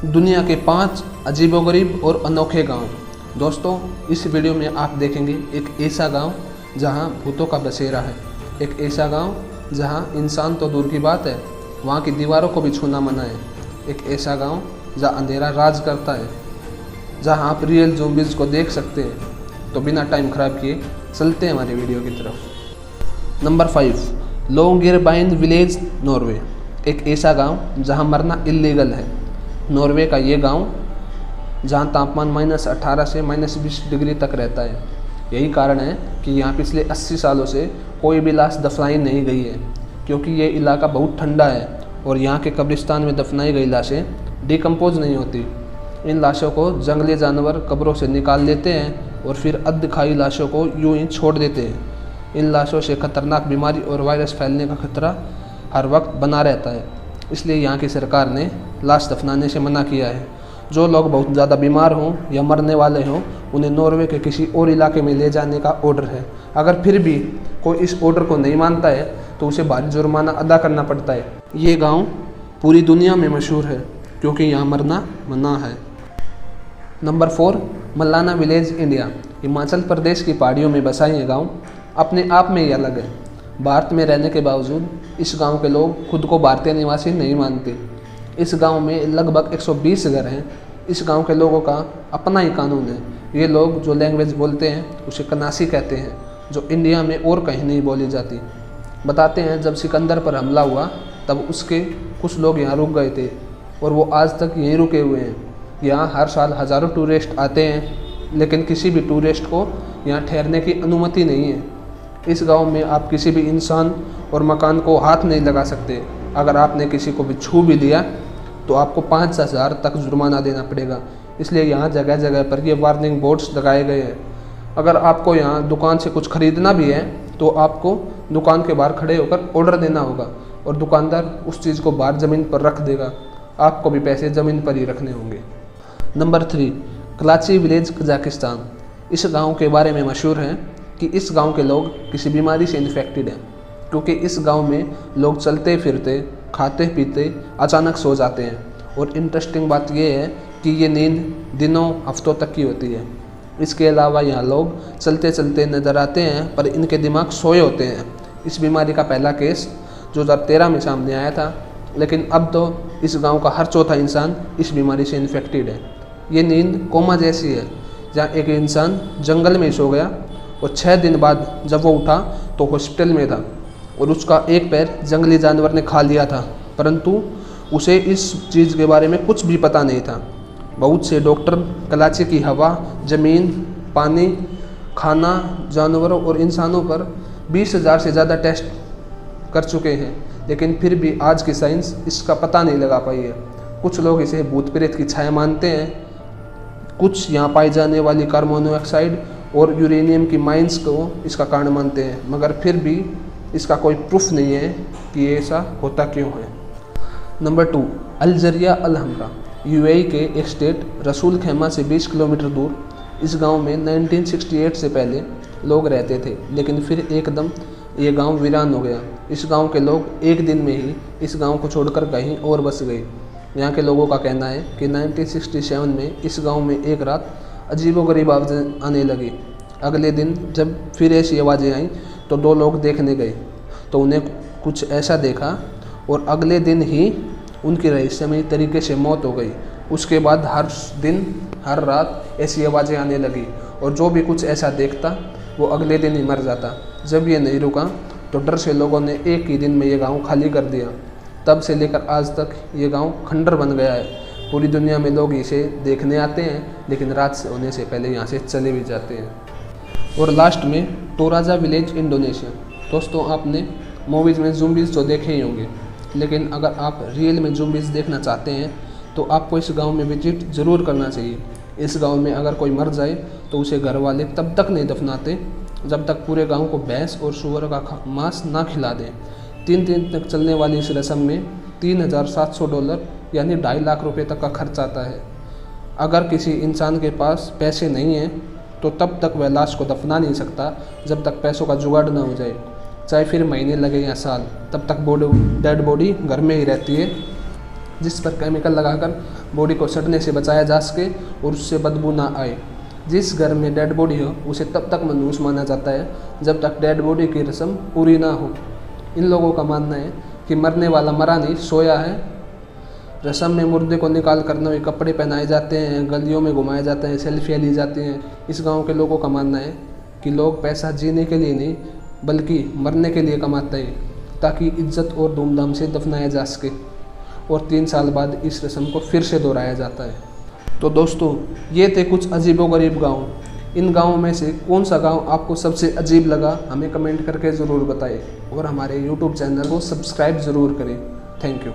दुनिया के 5 अजीबोगरीब और अनोखे गांव। दोस्तों, इस वीडियो में आप देखेंगे एक ऐसा गांव जहां भूतों का बसेरा है, एक ऐसा गांव जहां इंसान तो दूर की बात है, वहां की दीवारों को भी छूना मना है, एक ऐसा गांव जहां अंधेरा राज करता है, जहां आप रियल ज़ॉम्बीज़ को देख सकते हैं। तो बिना टाइम ख़राब किए चलते हैं हमारी वीडियो की तरफ। Number 5, Longyearbyen village, Norway. एक ऐसा गांव जहां मरना इलीगल है। नॉर्वे का ये गांव जहां तापमान -18 से -20 डिग्री तक रहता है। यही कारण है कि यहाँ पिछले 80 सालों से कोई भी लाश दफनाई नहीं गई है, क्योंकि ये इलाका बहुत ठंडा है और यहाँ के कब्रिस्तान में दफनाई गई लाशें डिकम्पोज नहीं होती। इन लाशों को जंगली जानवर कब्रों से निकाल लेते हैं और फिर अध खाई लाशों को यूं ही छोड़ देते हैं। इन लाशों से खतरनाक बीमारी और वायरस फैलने का खतरा हर वक्त बना रहता है, इसलिए यहाँ की सरकार ने लाश दफनाने से मना किया है। जो लोग बहुत ज़्यादा बीमार हों या मरने वाले हों, उन्हें नॉर्वे के किसी और इलाके में ले जाने का ऑर्डर है। अगर फिर भी कोई इस ऑर्डर को नहीं मानता है तो उसे भारी जुर्माना अदा करना पड़ता है। ये गांव पूरी दुनिया में मशहूर है क्योंकि यहाँ मरना मना है। Number 4, Malana village, India. Himachal Pradesh की पहाड़ियों में बसा ये गाँव अपने आप में ही अलग है। भारत में रहने के बावजूद इस गांव के लोग खुद को भारतीय निवासी नहीं मानते। इस गांव में लगभग 120 घर हैं। इस गांव के लोगों का अपना ही कानून है। ये लोग जो लैंग्वेज बोलते हैं उसे कनासी कहते हैं, जो इंडिया में और कहीं नहीं बोली जाती। बताते हैं जब सिकंदर पर हमला हुआ तब उसके कुछ लोग यहाँ रुक गए थे और वो आज तक यहीं रुके हुए हैं। यहाँ हर साल हज़ारों टूरिस्ट आते हैं, लेकिन किसी भी टूरिस्ट को यहाँ ठहरने की अनुमति नहीं है। इस गांव में आप किसी भी इंसान और मकान को हाथ नहीं लगा सकते। अगर आपने किसी को भी छू भी लिया तो आपको 5,000 तक जुर्माना देना पड़ेगा। इसलिए यहाँ जगह जगह पर ये वार्निंग बोर्ड्स लगाए गए हैं। अगर आपको यहाँ दुकान से कुछ खरीदना भी है तो आपको दुकान के बाहर खड़े होकर ऑर्डर देना होगा और दुकानदार उस चीज़ को बाहर ज़मीन पर रख देगा। आपको भी पैसे ज़मीन पर ही रखने होंगे। Number 3, Kalachi village, Kazakhstan. इस गाँव के बारे में मशहूर है कि इस गांव के लोग किसी बीमारी से इन्फेक्टेड हैं, क्योंकि इस गांव में लोग चलते फिरते, खाते पीते अचानक सो जाते हैं। और इंटरेस्टिंग बात यह है कि ये नींद दिनों हफ्तों तक की होती है। इसके अलावा यहाँ लोग चलते चलते नज़र आते हैं पर इनके दिमाग सोए होते हैं। इस बीमारी का पहला केस 2013 में सामने आया था, लेकिन अब तो इस गाँव का हर चौथा इंसान इस बीमारी से इन्फेक्टेड है। ये नींद कोमा जैसी है, जहाँ एक इंसान जंगल में सो गया और 6 दिन बाद जब वो उठा तो हॉस्पिटल में था और उसका एक पैर जंगली जानवर ने खा लिया था, परंतु उसे इस चीज़ के बारे में कुछ भी पता नहीं था। बहुत से डॉक्टर कलाची की हवा, ज़मीन, पानी, खाना, जानवरों और इंसानों पर 20,000 से ज़्यादा टेस्ट कर चुके हैं, लेकिन फिर भी आज की साइंस इसका पता नहीं लगा पाई है। कुछ लोग इसे भूत प्रेत की छाया मानते हैं, कुछ यहाँ पाई जाने वाली कार्बन मोनोऑक्साइड और यूरेनियम की माइंस को इसका कारण मानते हैं, मगर फिर भी इसका कोई प्रूफ नहीं है कि ये ऐसा होता क्यों है। नंबर 2, अल्जरिया, अल हमरा, यूएई के एक स्टेट रसूल खेमा से 20 किलोमीटर दूर। इस गांव में 1968 से पहले लोग रहते थे, लेकिन फिर एकदम ये गांव वीरान हो गया। इस गांव के लोग एक दिन में ही इस गांव को छोड़कर कहीं और बस गए। यहाँ के लोगों का कहना है कि 1967 में इस गाँव में एक रात अजीबोगरीब आवाज़ें आने लगी। अगले दिन जब फिर ऐसी आवाज़ें आईं तो 2 लोग देखने गए तो उन्हें कुछ ऐसा देखा और अगले दिन ही उनकी रहस्यमयी तरीके से मौत हो गई। उसके बाद हर दिन हर रात ऐसी आवाज़ें आने लगी और जो भी कुछ ऐसा देखता वो अगले दिन ही मर जाता। जब ये नहीं रुका तो डर से लोगों ने एक ही दिन में ये गाँव खाली कर दिया। तब से लेकर आज तक ये गाँव खंडर बन गया है। पूरी दुनिया में लोग इसे देखने आते हैं, लेकिन रात से होने से पहले यहाँ से चले भी जाते हैं। और लास्ट में टोराजा विलेज, इंडोनेशिया। दोस्तों, आपने मूवीज़ में ज़ॉम्बीज़ तो देखे ही होंगे, लेकिन अगर आप रियल में ज़ॉम्बीज़ देखना चाहते हैं तो आपको इस गांव में विजिट ज़रूर करना चाहिए। इस गांव में अगर कोई मर जाए तो उसे घर वाले तब तक नहीं दफनाते जब तक पूरे गाँव को भैंस और सूअर का मांस ना खिला दें। 3 दिन तक चलने वाली इस रस्म में $3,700 यानी 2.5 लाख रुपए तक का खर्च आता है। अगर किसी इंसान के पास पैसे नहीं हैं तो तब तक वह लाश को दफना नहीं सकता जब तक पैसों का जुगाड़ ना हो जाए। चाहे फिर महीने लगे या साल, तब तक डेड बॉडी घर में ही रहती है। जिस पर केमिकल लगाकर बॉडी को सड़ने से बचाया जा सके और उससे बदबू ना आए। जिस घर में डेड बॉडी हो उसे तब तक मनहूस माना जाता है जब तक डेड बॉडी की रस्म पूरी ना हो। इन लोगों का मानना है कि मरने वाला मरा नहीं, सोया है। रस्म में मुर्दे को निकाल कर नए कपड़े पहनाए जाते हैं, गलियों में घुमाए जाते हैं, सेल्फियाँ ली जाती हैं। इस गांव के लोगों का मानना है कि लोग पैसा जीने के लिए नहीं बल्कि मरने के लिए कमाते हैं ताकि इज्जत और धूमधाम से दफनाया जा सके, और 3 साल बाद इस रस्म को फिर से दोहराया जाता है। तो दोस्तों, ये थे कुछ अजीबोगरीब गांव। इन गांवों में से कौन सा गांव आपको सबसे अजीब लगा हमें कमेंट करके ज़रूर बताएं, और हमारे YouTube चैनल को सब्सक्राइब ज़रूर करें। Thank you.